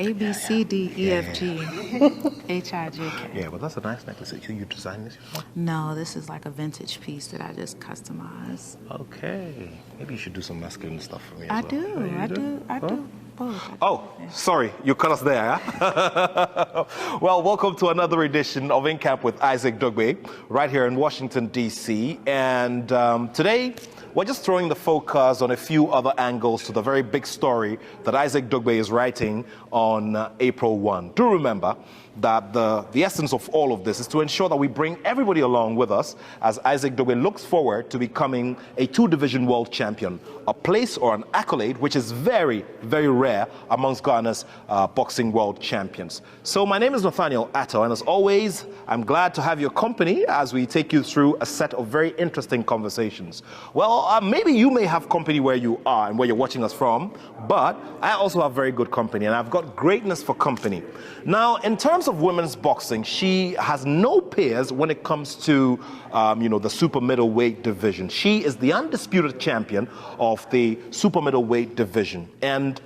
A, B, C, D, E, F, G, H, I, J, K. Yeah, well, that's a nice necklace. You designed this yourself? No, this is like a vintage piece that I just customized. Okay. Maybe you should do some masculine stuff for me as I well. do. Yeah, I do both. Sorry, you cut us there, huh? Well, welcome to another edition of In Camp with Isaac Dogbe, right here in Washington, D.C. And today, we're just throwing the focus on a few other angles to the very big story that Isaac Dogbe is writing on April 1. Do remember that the essence of all of this is to ensure that we bring everybody along with us as Isaac Dogbe looks forward to becoming a two-division world champion, a place or an accolade which is very, very rare amongst Ghana's boxing world champions. So my name is Nathaniel Attoh, and as always, I'm glad to have your company as we take you through a set of very interesting conversations. Well, maybe you may have company where you are and where you're watching us from, but I also have very good company, and I've got greatness for company. Now, in terms of women's boxing, she has no peers when it comes to, the super middleweight division. She is the undisputed champion of the super middleweight division. And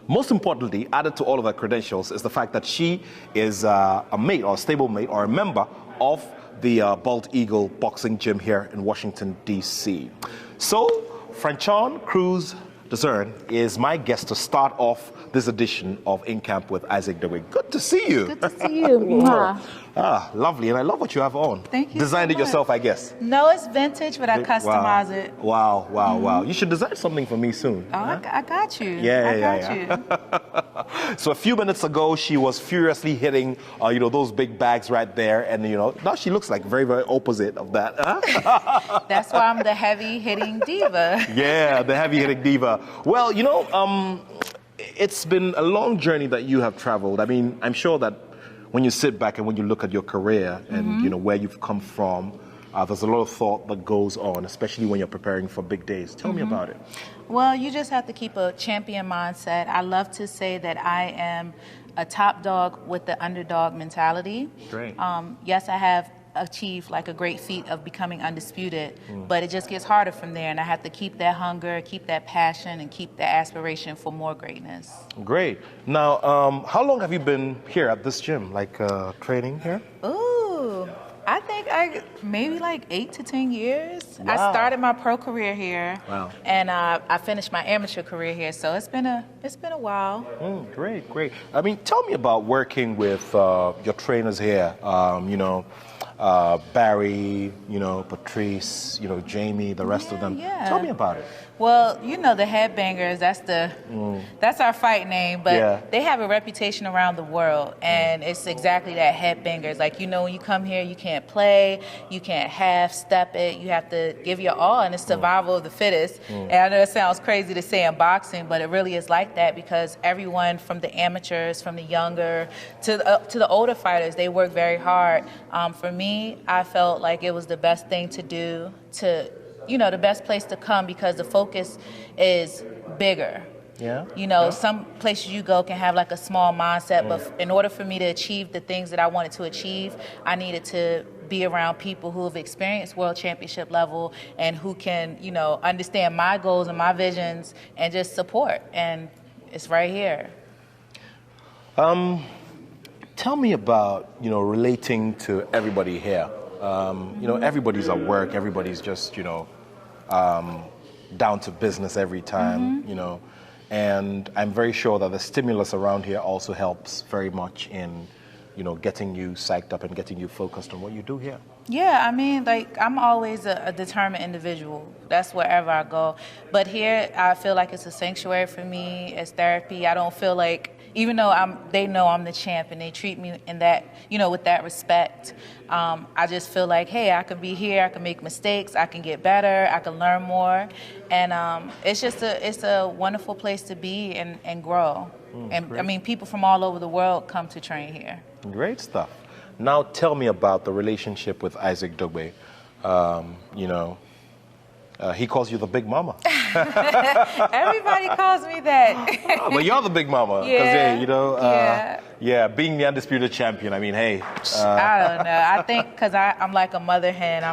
most importantly, added to all of her credentials, is the fact that she is a mate or a stable mate or a member of the Bald Eagle Boxing Gym here in Washington, D.C. So, Franchon Cruz Discern is my guest to start off this edition of In Camp with Isaac Dogbe. Good to see you. Good to see you. Lovely. And I love what you have on. Thank you. Designed so it yourself, I guess. No, it's vintage, but I customize it. Wow. You should design something for me soon. Oh, huh? I got you. You. So a few minutes ago, she was furiously hitting, those big bags right there. And, now she looks like very, very opposite of that. Huh? That's why I'm the heavy-hitting diva. Yeah, the heavy-hitting diva. Well, it's been a long journey that you have traveled. I mean, I'm sure that when you sit back and when you look at your career and, where you've come from, there's a lot of thought that goes on, especially when you're preparing for big days. Tell me about it. Well, you just have to keep a champion mindset. I love to say that I am a top dog with the underdog mentality. Great. Yes, I have achieved like a great feat of becoming undisputed, but it just gets harder from there, and I have to keep that hunger, keep that passion, and keep that aspiration for more greatness. Great. Now, how long have you been here at this gym, like training here? Ooh, I think maybe like 8 to 10 years. Wow. I started my pro career here, and I finished my amateur career here, so it's been a while. Great. I mean, tell me about working with your trainers here. Barry, Patrice, Jamie, the rest of them. Yeah. Tell me about it. Well, the Headbangers, that's our fight name, but they have a reputation around the world, and it's exactly that, Headbangers. Like, when you come here, you can't play, you can't half-step it, you have to give your all, and it's survival of the fittest. And I know it sounds crazy to say in boxing, but it really is like that, because everyone from the amateurs, from the younger to the older fighters, they work very hard. For me, I felt like it was the best thing to do, the best place to come, because the focus is bigger. Some places you go can have like a small mindset, but in order for me to achieve the things that I wanted to achieve, I needed to be around people who have experienced world championship level and who can, understand my goals and my visions and just support. And it's right here. Tell me about, relating to everybody here. Everybody's at work, everybody's just, down to business every time, and I'm very sure that the stimulus around here also helps very much in, getting you psyched up and getting you focused on what you do here. Yeah, I mean, I'm always a determined individual. That's wherever I go. But here, I feel like it's a sanctuary for me. It's therapy. I don't feel like, even though they know I'm the champ and they treat me in that, with that respect, I just feel like, hey, I can be here, I can make mistakes, I can get better, I can learn more. And it's a wonderful place to be and grow. Great. I mean, people from all over the world come to train here. Great stuff. Now tell me about the relationship with Isaac Dogbe. He calls you the Big Mama. Everybody calls me that. But you're the Big Mama. Yeah. Being the undisputed champion. I mean, hey. I don't know. I think because I'm like a mother hen.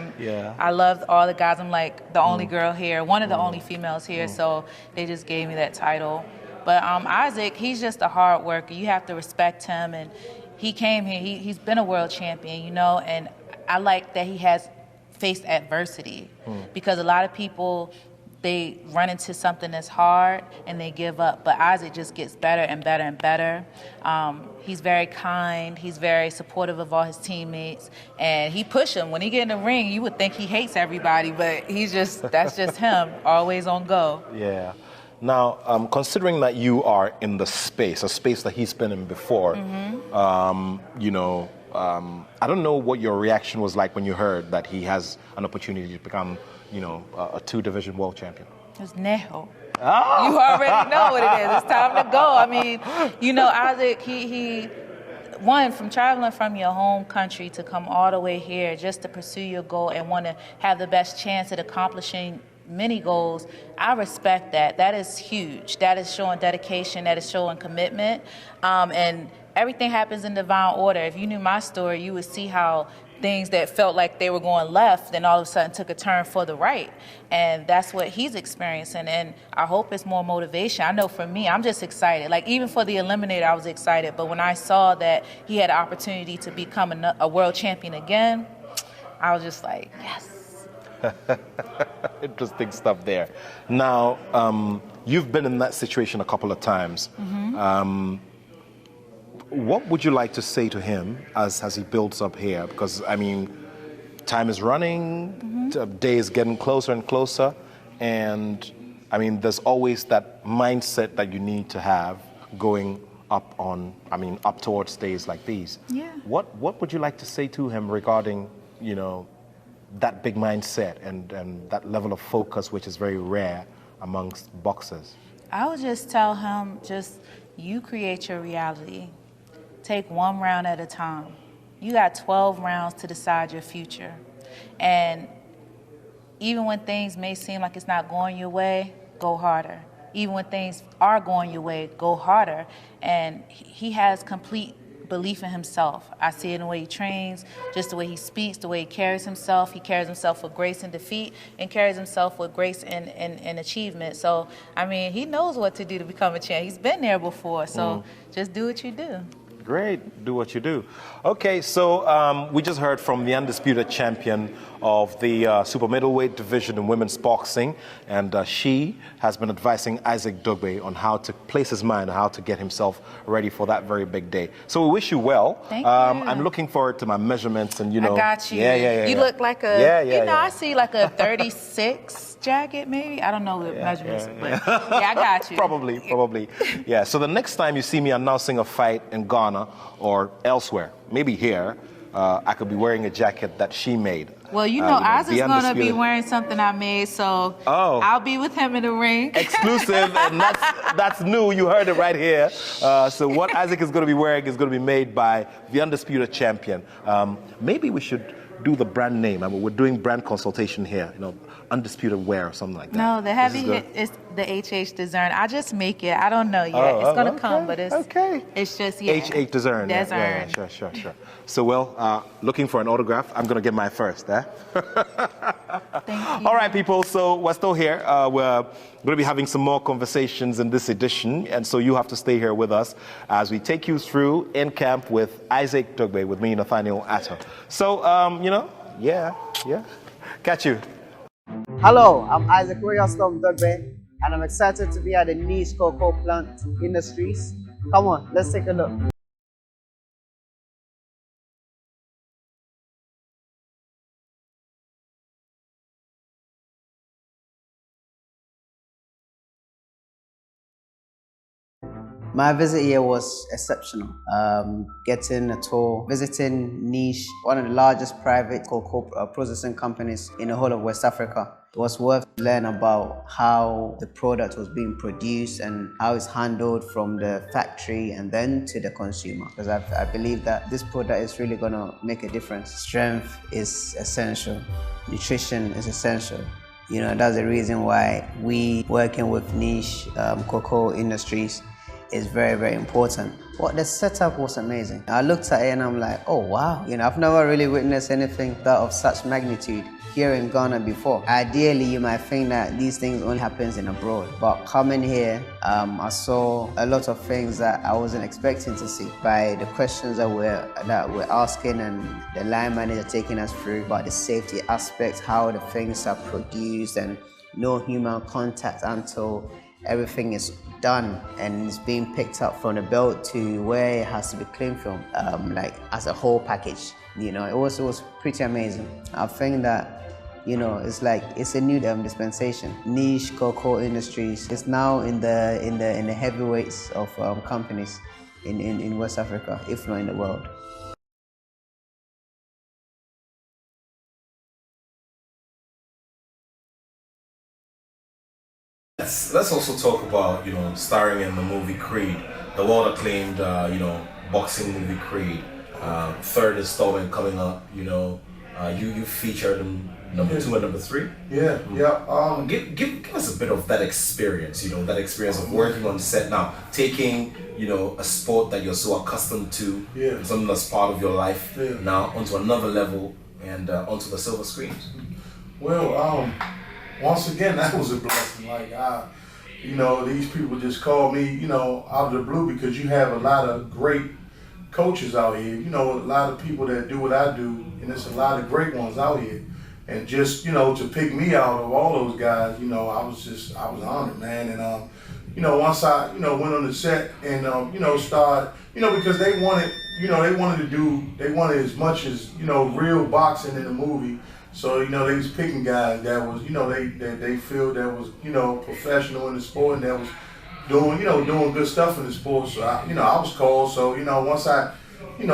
I love all the guys. I'm like the only girl here, one of the only females here. So they just gave me that title. But Isaac, he's just a hard worker. You have to respect him, and he came here. He's been a world champion, you know, and I like that he has faced adversity because a lot of people, they run into something that's hard and they give up. But Isaac just gets better and better and better. He's very kind. He's very supportive of all his teammates. And he push them. When he get in the ring, you would think he hates everybody, but that's just him, always on go. Yeah. Now, considering that you are in the space, a space that he's been in before, you know, I don't know what your reaction was like when you heard that he has an opportunity to become, you know, a 2-division world champion. It was Neho. Oh. You already know what it is. It's time to go. I mean, you know, Isaac, he from traveling from your home country to come all the way here just to pursue your goal and want to have the best chance at accomplishing many goals. I respect that. That is huge. That is showing dedication. That is showing commitment. And everything happens in divine order. If you knew my story, you would see how things that felt like they were going left then all of a sudden took a turn for the right. And that's what he's experiencing. And I hope it's more motivation. I know for me, I'm just excited. Like even for the Eliminator, I was excited. But when I saw that he had an opportunity to become a world champion again, I was just like, yes. Interesting stuff there. Now, you've been in that situation a couple of times. What would you like to say to him as he builds up here? Because, I mean, time is running, day is getting closer and closer, and, I mean, there's always that mindset that you need to have going up towards days like these. Yeah. What would you like to say to him regarding, you know, that big mindset and that level of focus, which is very rare amongst boxers? I would just tell him, you create your reality. Take one round at a time. You got 12 rounds to decide your future. And even when things may seem like it's not going your way, go harder. Even when things are going your way, go harder. And he has complete belief in himself. I see it in the way he trains, just the way he speaks, the way he carries himself. He carries himself with grace in defeat and carries himself with grace in achievement. So, I mean, he knows what to do to become a champ. He's been there before, so just do what you do. Great, do what you do. Okay, so we just heard from the undisputed champion of the super middleweight division in women's boxing, and she has been advising Isaac Dogbe on how to place his mind, how to get himself ready for that very big day. So we wish you well. Thank you. I'm looking forward to my measurements, and you know. I got you. Yeah. You look like I see like a 36 jacket, maybe. I don't know the measurements, but yeah, I got you. Probably. Yeah. So the next time you see me announcing a fight in Ghana or elsewhere, maybe here, I could be wearing a jacket that she made. Well, you know, Isaac's going to be wearing something I made, so I'll be with him in the ring. Exclusive, and that's new. You heard it right here. So what Isaac is going to be wearing is going to be made by the undisputed champion. Maybe we should do the brand name. I mean, we're doing brand consultation here, you know, undisputed wear or something like that. No, the heavy hit is the HH Design. I just make it. I don't know yet. It's going to come, but it's just, HH Design. Yeah, sure. So, well, looking for an autograph. I'm going to get mine first, eh? Thank you. All right, people. So we're still here. We're going to be having some more conversations in this edition, and so you have to stay here with us as we take you through In Camp with Isaac Dogbe, with me, Nathaniel Attoh. So, you know, catch you. Hello, I'm Isaac Dogbe, and I'm excited to be at the Niche Cocoa Plant Industries. Come on, let's take a look. My visit here was exceptional. Getting a tour, visiting Niche, one of the largest private cocoa processing companies in the whole of West Africa. It was worth learning about how the product was being produced and how it's handled from the factory and then to the consumer. Because I believe that this product is really going to make a difference. Strength is essential. Nutrition is essential. You know, that's the reason why we working with Niche Cocoa Industries is very, very important. Well, the setup was amazing. I looked at it and I'm like, oh wow, I've never really witnessed anything of such magnitude here in Ghana before. Ideally, you might think that these things only happens in abroad, but coming here, I saw a lot of things that I wasn't expecting to see by the questions that we're asking and the line manager taking us through about the safety aspects, how the things are produced, and no human contact until everything is done and it's being picked up from the belt to where it has to be clean from, like as a whole package. It was pretty amazing. I think that it's a new dispensation. Niche cocoa industries is now in the heavyweights of companies in West Africa, if not in the world. Let's also talk about, starring in the movie Creed, the world-acclaimed, boxing movie Creed. Third installment coming up, you featured in number 2 and number 3. Yeah, yeah. Give us a bit of that experience, that experience of working on set now, taking, a sport that you're so accustomed to, something that's part of your life, now onto another level and onto the silver screens. Well, once again, that was a blessing. Like, these people just called me, out of the blue, because you have a lot of great coaches out here. A lot of people that do what I do, and there's a lot of great ones out here. And just, to pick me out of all those guys, I was honored, man. And, once I, went on the set and, started, because they wanted as much as, real boxing in the movie. So, they was picking guys that was, they feel that was, professional in the sport and that was doing good stuff in the sport. So, I was called. So, once I,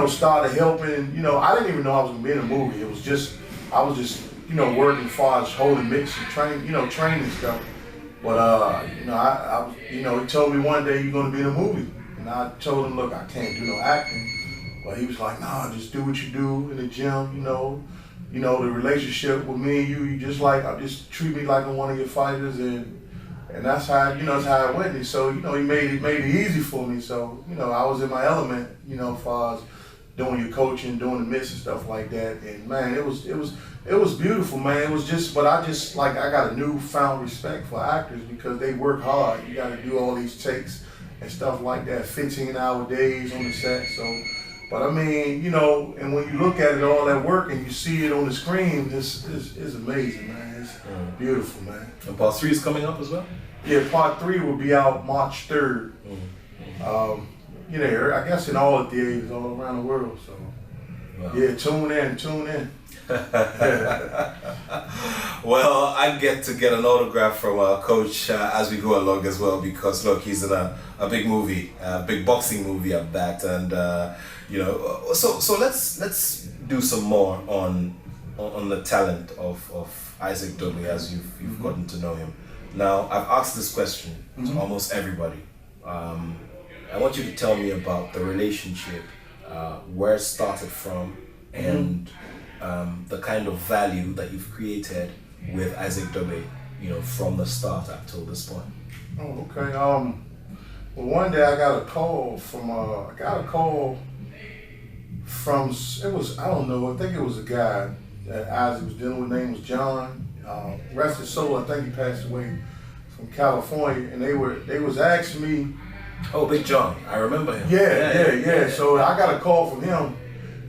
started helping, I didn't even know I was going to be in a movie. It was just, I was just, working as far as holding mitts and training stuff. But, he told me one day you're going to be in a movie. And I told him, look, I can't do no acting. But he was like, nah, just do what you do in the gym, the relationship with me and you just treat me like I'm one of your fighters, and that's how, that's how it went. And so, he made it easy for me. So, I was in my element, as far as doing your coaching, doing the mitts and stuff like that. And man, it was beautiful, man. It was just, but I got a newfound respect for actors because they work hard. You got to do all these takes and stuff like that, 15-hour days on the set. So. But I mean, and when you look at it, all that work, and you see it on the screen, it's amazing, man. It's beautiful, man. And part 3 is coming up as well? Yeah, part 3 will be out March 3rd. I guess in all the theaters all around the world. So, yeah, tune in. Well, I get an autograph from Coach as we go along as well, because look, he's in a big movie, a big boxing movie I've backed, and so let's do some more on the talent of Isaac Dogbe as you've gotten to know him. Now, I've asked this question to almost everybody. I want you to tell me about the relationship, where it started from, and the kind of value that you've created with Isaac Dogbe, from the start up till this point. Oh, okay. Well, one day I got a call from I don't know, I think it was a guy that Isaac was dealing with, name was John. Rest his soul, I think he passed away, from California, and they was asking me. Oh, Big John, I remember him. Yeah. So I got a call from him,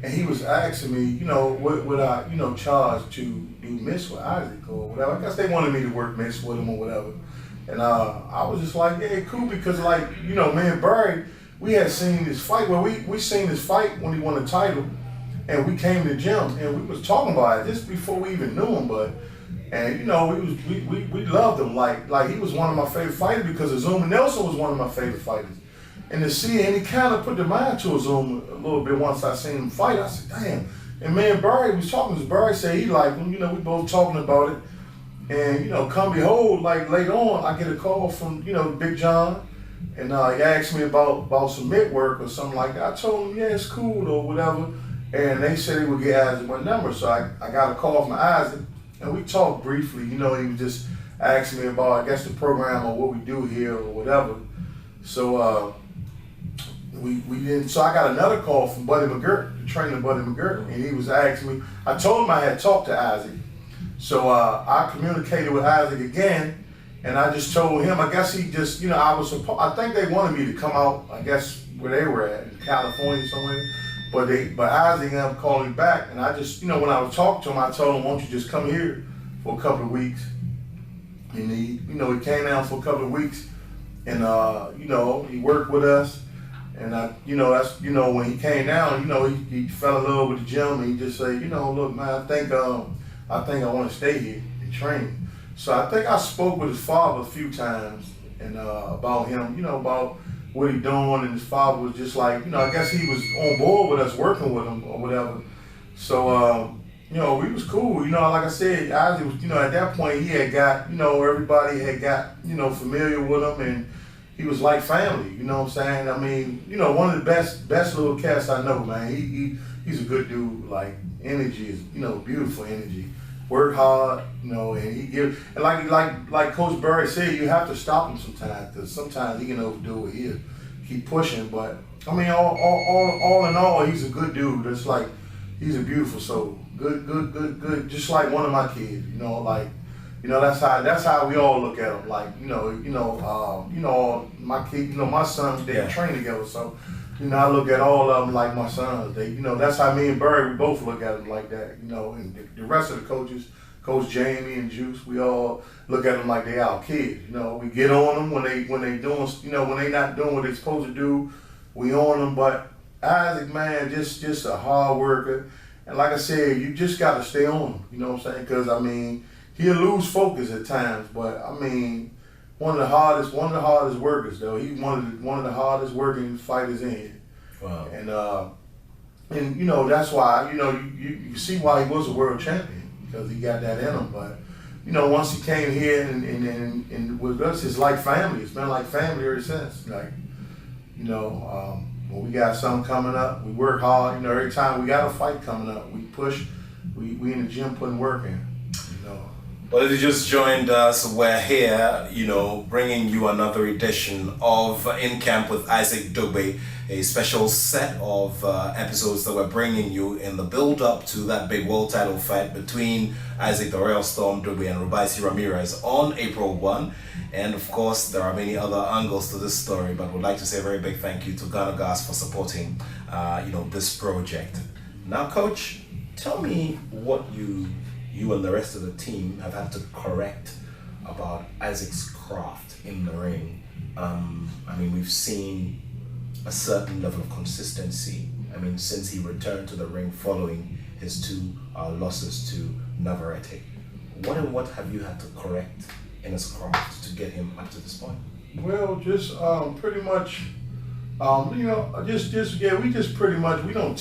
and he was asking me, what would I, charge to do mitts with Isaac or whatever. I guess they wanted me to work mitts with him or whatever. And I was just like, yeah, cool, because me and Barry, we had seen this fight. Well, we seen this fight when he won the title, and we came to the gym and we was talking about it. This before we even knew him, we loved him. Like he was one of my favorite fighters because Azuma Nelson was one of my favorite fighters. And to see it, and he kind of put the mind to Azuma a little bit once I seen him fight. I said, damn. And me and Barry was talking. Barry said he liked him. We both talking about it. And come behold, later on, I get a call from Big John, and he asked me about some mitt work or something like that. I told him, yeah, it's cool or whatever. And they said he would get Isaac my number, so I got a call from Isaac, and we talked briefly. He was just asking me about, I guess, the program or what we do here or whatever. So we didn't. So I got another call from Buddy McGirt, the trainer Buddy McGirt, and he was asking me. I told him I had talked to Isaac, so I communicated with Isaac again, and I just told him. I guess he just, I think they wanted me to come out. I guess where they were at in California somewhere, but Isaac ended up calling me back, and I just, when I was talking to him, I told him, "Why don't you just come here for a couple of weeks?" And he came down for a couple of weeks, and he worked with us. And that's when he came down, he fell in love with the gym, and he just said, look, man, I think I want to stay here and train. So I think I spoke with his father a few times and about him, about what he doing, and his father was just like, I guess he was on board with us working with him or whatever. So we was cool. Like I said, Isaac was, at that point he had got, everybody had got, familiar with him, and he was like family, you know what I'm saying? I mean, one of the best little cats I know, man. He's a good dude. Like, energy is, beautiful energy. Work hard, and he gives. And like Coach Burry said, you have to stop him sometimes, because sometimes he can overdo it. He'll keep pushing, but I mean, all in all, he's a good dude. It's like he's a beautiful soul. Good. Just like one of my kids, that's how we all look at him. Like, my kid, my sons, they train together. So, I look at all of them like my sons. They, that's how me and Barry, we both look at them like that. And the rest of the coaches, Coach Jamie and Juice, we all look at them like they our kids. We get on them when they doing, when they not doing what they supposed to do. We on them. But Isaac, man, just a hard worker. And like I said, you just got to stay on him. You know what I'm saying? Because I mean, he'll lose focus at times, but I mean, one of the hardest workers though. He's one of the hardest working fighters in here. Wow. And that's why you see why he was a world champion, because he got that in him. But once he came here and with us, it's like family. It's been like family ever since. Like when we got something coming up, we work hard. Every time we got a fight coming up, we push. We in the gym putting work in. Well, if you just joined us, we're here, bringing you another edition of In Camp with Isaac Dogbe, a special set of episodes that we're bringing you in the build-up to that big world title fight between Isaac the Royal Storm Dogbe and Robeisy Ramirez on April 1. And of course, there are many other angles to this story, but would like to say a very big thank you to Ghana Gas for supporting, this project. Now, Coach, tell me what you and the rest of the team have had to correct about Isaac's craft in the ring. We've seen a certain level of consistency. Since he returned to the ring following his two losses to Navarrete. What have you had to correct in his craft to get him up to this point? Well, just pretty much, we just pretty much, we don't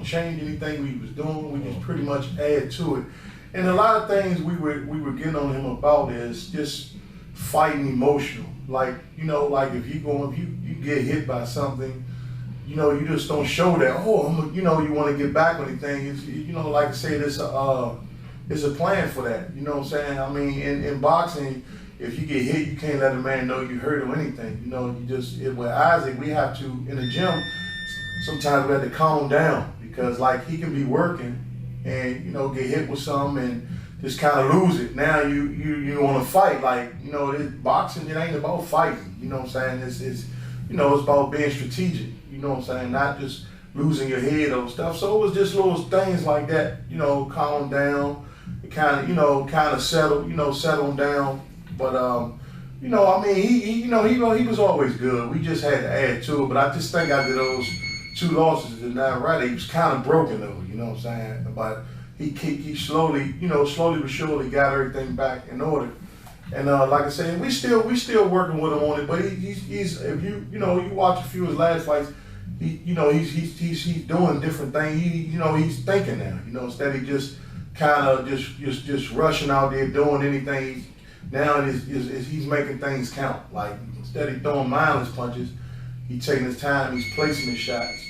change anything we was doing. We just pretty much add to it. And a lot of things we were getting on him about is just fighting emotional. Like, if you get hit by something, you just don't show that, you want to get back on anything. It's, like I said, it's a plan for that. You know what I'm saying? In boxing, if you get hit, you can't let a man know you hurt or anything. With Isaac, we have to, in the gym, sometimes we have to calm down, because like he can be working and, get hit with something and just kind of lose it. Now you want to fight. Like, boxing, it ain't about fighting. You know what I'm saying? It's about being strategic. You know what I'm saying? Not just losing your head or stuff. So it was just little things like that, calm down, kind of settle him down. But he was always good. We just had to add to it. But I just think after those two losses to Navarrete, he was kind of broken though. You know what I'm saying? But he slowly but surely got everything back in order. And like I said, we still working with him on it. But he's if you watch a few of his last fights, he's doing different things. He's thinking now. Instead of just kind of just rushing out there doing anything. Now he's making things count. Like, instead of throwing mindless punches, he's taking his time. He's placing his shots.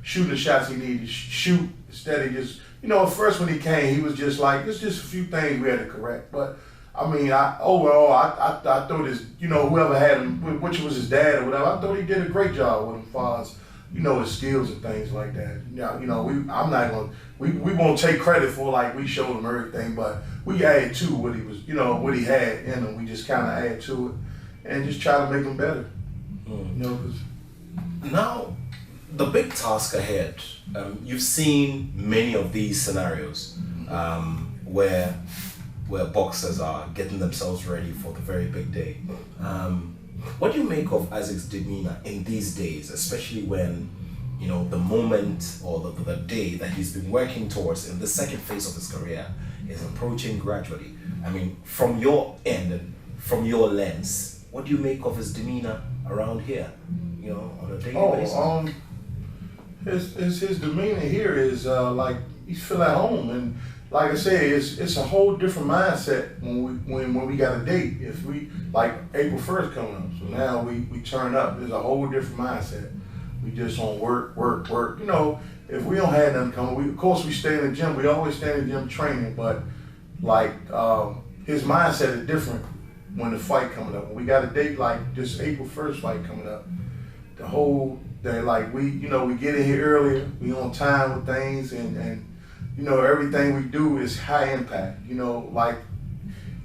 Shooting the shots he needed to shoot, instead of just. At first when he came, he was just like, it's just a few things we had to correct. But I mean, overall, I thought his, whoever had him, which was his dad or whatever, I thought he did a great job with him as far as, his skills and things like that. I'm not gonna, we won't take credit for like we showed him everything, but we add to what he was, what he had in him. We just kind of add to it and just try to make him better. Now, the big task ahead. You've seen many of these scenarios where boxers are getting themselves ready for the very big day. What do you make of Isaac's demeanor in these days, especially when, the moment or the day that he's been working towards in the second phase of his career is approaching gradually? I mean, from your end and from your lens, what do you make of his demeanor around here, on a daily basis? His demeanor here is like he's feel at home, and like I said, it's a whole different mindset when we got a date. If we like April 1st coming up, so now we turn up. There's a whole different mindset. We just on work. If we don't have nothing coming, of course we stay in the gym. We always stay in the gym training, but like his mindset is different when the fight coming up. When we got a date like this April 1st fight coming up, the whole day like we get in here earlier. We on time with things and everything we do is high impact. Like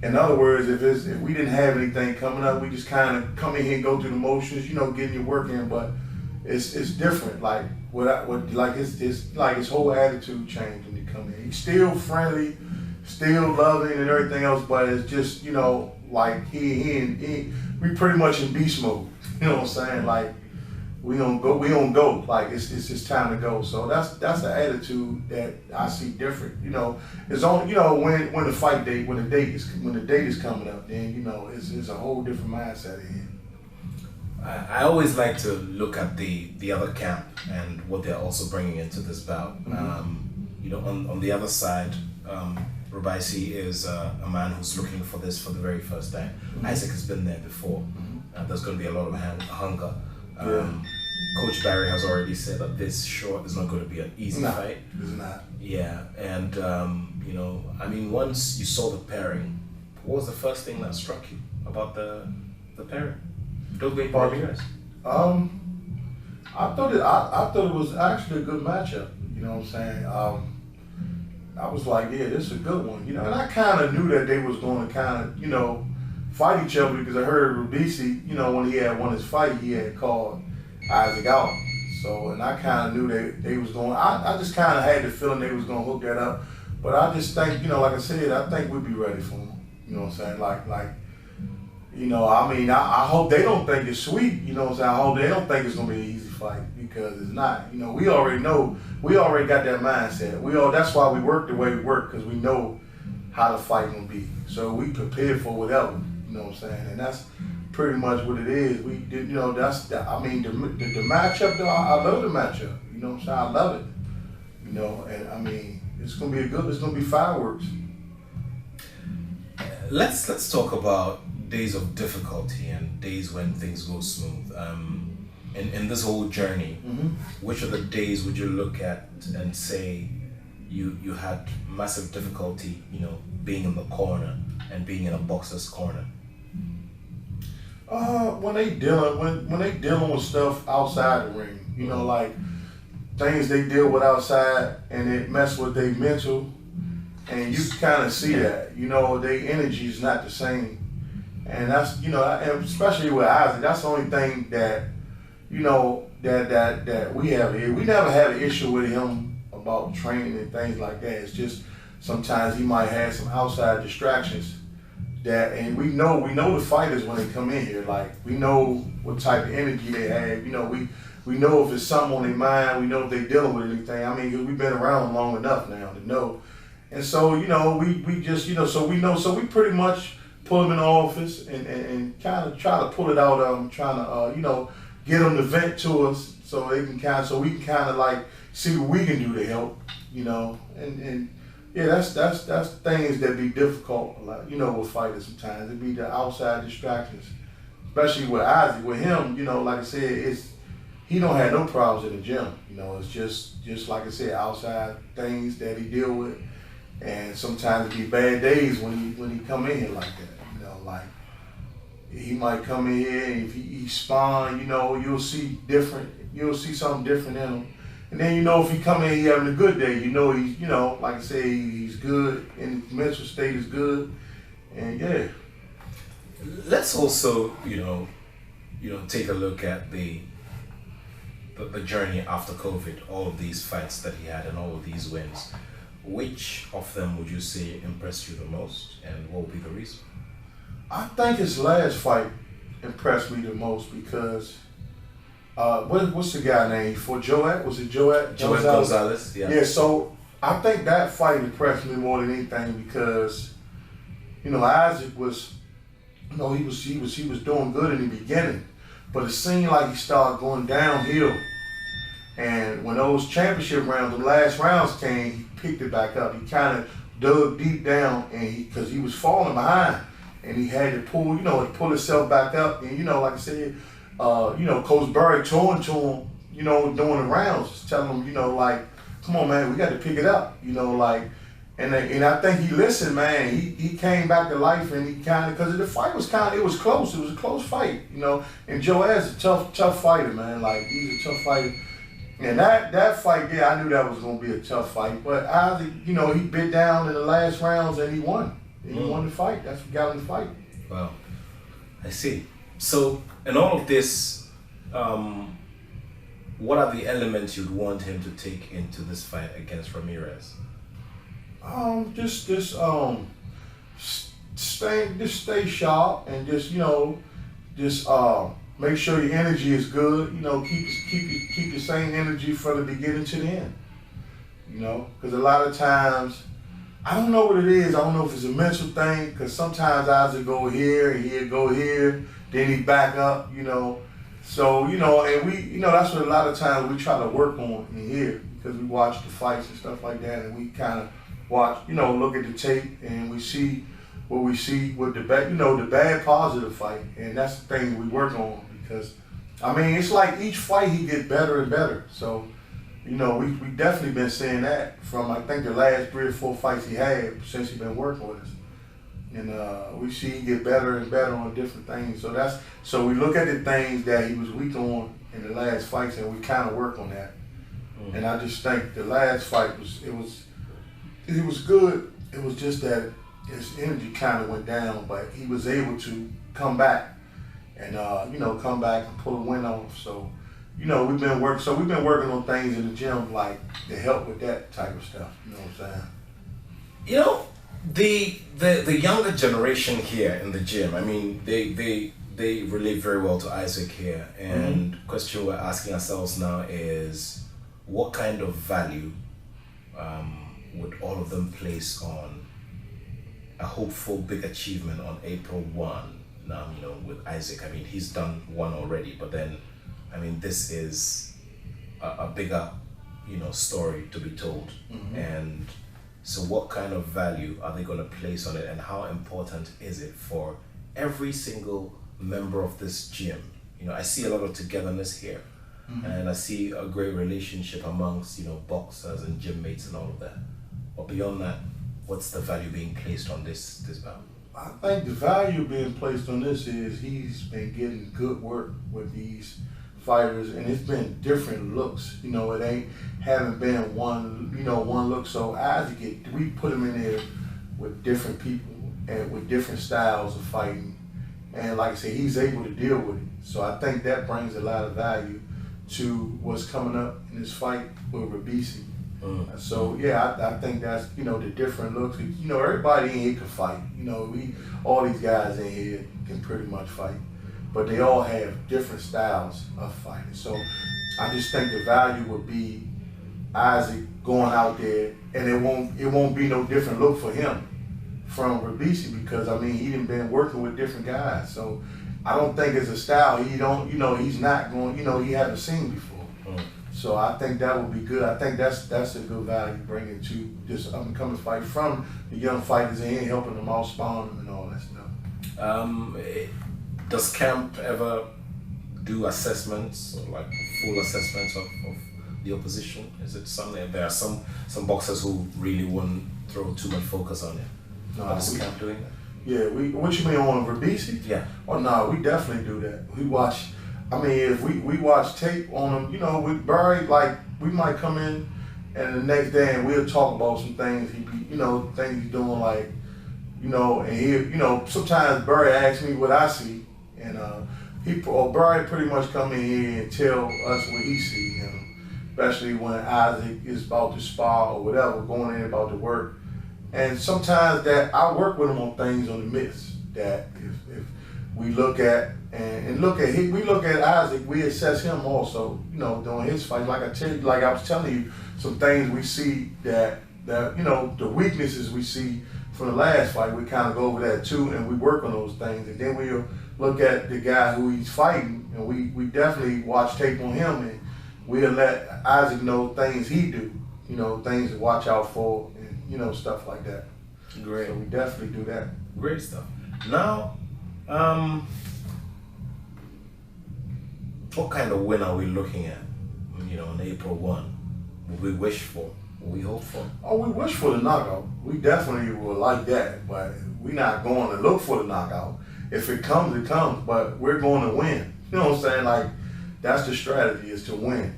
in other words, if we didn't have anything coming up, we just kind of come in here and go through the motions, getting your work in. But it's different. Like his whole attitude changed when he come in. He's still friendly, still loving and everything else, but it's just like we pretty much in beast mode. You know what I'm saying? Like we don't go. Like it's just time to go. So that's the attitude that I see different. It's only when the fight date, when the date is coming up, then it's a whole different mindset here. I always like to look at the other camp and what they're also bringing into this bout. Mm-hmm. On the other side, Robeisy is a man who's looking for this for the very first time. Mm-hmm. Isaac has been there before. There's going to be a lot of hunger. Coach Barry has already said that this short is not going to be an easy fight. It's not. Yeah, and once you saw the pairing, what was the first thing that struck you about the pairing? Dogbe Ramirez. I thought it was actually a good matchup. You know what I'm saying? I was like, yeah, this is a good one. And I kind of knew that they was going to kind of, fight each other because I heard Robeisy, when he had won his fight, he had called Isaac out. So, and I kind of knew they was going, I just kind of had the feeling they was going to hook that up. But I just think, like I said, I think we'd be ready for him. You know what I'm saying? I hope they don't think it's sweet. You know what I'm saying? I hope they don't think it's going to be an easy fight because it's not. We already know, we already got that mindset. That's why we work the way we work because we know how the fight going to be. So we prepared for whatever. You know what I'm saying? And that's pretty much what it is. We did, the matchup though, I love the matchup. You know what I'm saying? I love it. And it's gonna be fireworks. Let's talk about days of difficulty and days when things go smooth. In this whole journey, mm-hmm. Which of the days would you look at and say you had massive difficulty, being in the corner and being in a boxer's corner? When they dealing with stuff outside the ring, like things they deal with outside and it mess with their mental, and you kind of see that, their energy is not the same, and that's, and especially with Isaac, that's the only thing that, that we have here. We never had an issue with him about training and things like that. It's just sometimes he might have some outside distractions. And we know the fighters when they come in here. Like we know what type of energy they have. We know if it's something on their mind. We know if they're dealing with anything. We've been around long enough now to know. And so we just so we know. So we pretty much pull them in the office and kind of try to pull it out. Trying to get them to vent to us so they can we can kind of like see what we can do to help. And. Yeah, that's things that be difficult, like, with fighters sometimes. It be the outside distractions, especially with Isaac. With him, like I said, he don't have no problems in the gym. It's just like I said, outside things that he deal with, And sometimes it be bad days when he come in here like that. You know, like he might come in here and if he spawn, you know, you'll see something different in him. And then, you know, if he come in here having a good day, you know he's, you know, like I say, he's good and his mental state is good. And yeah. Let's also, you know, take a look at the journey after COVID, all of these fights that he had and all of these wins. Which of them would you say impressed you the most, and what would be the reason? I think his last fight impressed me the most because what's the guy name for Joet? Was it Joet? Joet Gonzalez. Yeah. Yeah. So I think that fight impressed me more than anything because, you know, Isaac was, you know, he was doing good in the beginning, but it seemed like he started going downhill. And when those championship rounds, the last rounds came, he picked it back up. He kind of dug deep down, and because he was falling behind, and he had to pull, you know, to pull himself back up. And you know, like I said, you know, Coach Berry told him, you know, during the rounds, telling him, you know, like, come on, man, we got to pick it up, you know, like. And I think he listened, man. He came back to life, and he kind of, because the fight was it was close. It was a close fight, you know. And Joet's a tough fighter, man. Like, he's a tough fighter. And that fight, yeah, I knew that was going to be a tough fight. But Isaac, you know, he bit down in the last rounds, and he won. And he won the fight. That's what got him the fight. Wow. I see. So, in all of this, what are the elements you'd want him to take into this fight against Ramirez? Just stay sharp and just, you know, make sure your energy is good. You know, keep the same energy from the beginning to the end. You know, because a lot of times, I don't know what it is. I don't know if it's a mental thing. Because sometimes Isaac go here and he'll go here, then he back up. You know, so you know, and we, you know, that's what a lot of times we try to work on in here because we watch the fights and stuff like that, and we kind of watch, you know, look at the tape and we see what we see with the bad, you know, the bad positive fight, and that's the thing we work on because, I mean, it's like each fight he get better and better. So, you know, we definitely been seeing that from I think the last 3 or 4 fights he had since he been working with us, and we see he get better and better on different things. So we look at the things that he was weak on in the last fights, and we kind of work on that. And I just think the last fight it was good. It was just that his energy kind of went down, but he was able to come back and you know, come back and pull a win off. So, you know, we've been working on things in the gym like to help with that type of stuff. You know what I'm saying? You know, the younger generation here in the gym, I mean, they relate very well to Isaac here. And the question we're asking ourselves now is, what kind of value would all of them place on a hopeful big achievement on April 1 now, you know, with Isaac? I mean, he's done one already, but then, I mean, this is a bigger, you know, story to be told. And so what kind of value are they going to place on it, and how important is it for every single member of this gym? You know, I see a lot of togetherness here, and I see a great relationship amongst, you know, boxers and gym mates and all of that. But beyond that, what's the value being placed on this bout? I think the value being placed on this is he's been getting good work with these fighters, and it's been different looks. You know, it haven't been one look. So Isaac, we put him in there with different people and with different styles of fighting, and like I said, he's able to deal with it. So I think that brings a lot of value to what's coming up in this fight with Robeisy. So yeah, I think that's, you know, the different looks. You know, everybody in here can fight. You know, all these guys in here can pretty much fight, but they all have different styles of fighting. So I just think the value would be Isaac going out there, and it won't be no different look for him from Robeisy, because I mean, he done been working with different guys. So I don't think it's a style he's not going, you know, he hasn't seen before. So I think that would be good. I think that's a good value bringing to this up and coming fight from the young fighters in here, helping them all spawn them and all that stuff. Does camp ever do assessments, like full assessments of the opposition? Is it something? There are some boxers who really wouldn't throw too much focus on it. How does the camp doing that? Yeah, what you mean on Robeisy? Yeah. Oh no, we definitely do that. We watch. I mean, if we watch tape on him, you know, we Barry, like we might come in, and the next day and we'll talk about some things he be, you know, things he's doing, like, you know, and he, you know, sometimes Barry asks me what I see, and Barry pretty much come in here and tell us what he see, you know, especially when Isaac is about to spar or whatever, going in about to work. And sometimes that I work with him on things on the myths that if we look at we look at Isaac, we assess him also, you know, during his fight. Like I was telling you, some things we see that you know, the weaknesses we see from the last fight, we kind of go over that too, and we work on those things. And then we'll look at the guy who he's fighting, and we definitely watch tape on him, and we'll let Isaac know things he do, you know, things to watch out for, and you know, stuff like that. Great. So we definitely do that. Great stuff. Now, what kind of win are we looking at? You know, on April 1, what we wish for, what we hope for. Oh, we wish for the knockout. We definitely would like that, but we're not going to look for the knockout. If it comes, it comes, but we're going to win. You know what I'm saying? Like, that's the strategy, is to win.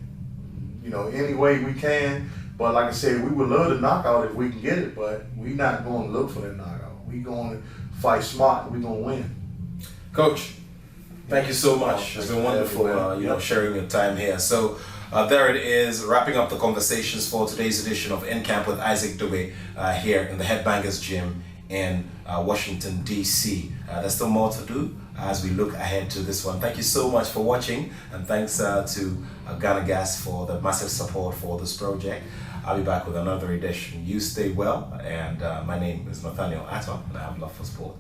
You know, any way we can. But like I said, we would love the knockout if we can get it, but we're not going to look for that knockout. We're going to fight smart, and we're going to win. Coach, thank you so much. It's been wonderful, you know, sharing your time here. So there it is, wrapping up the conversations for today's edition of In Camp with Isaac Dogbe here in the Headbangers Gym in Washington, D.C. There's still more to do as we look ahead to this one. Thank you so much for watching, and thanks to Ghana Gas for the massive support for this project. I'll be back with another edition. You stay well, and my name is Nathaniel Attoh, and I have love for sport.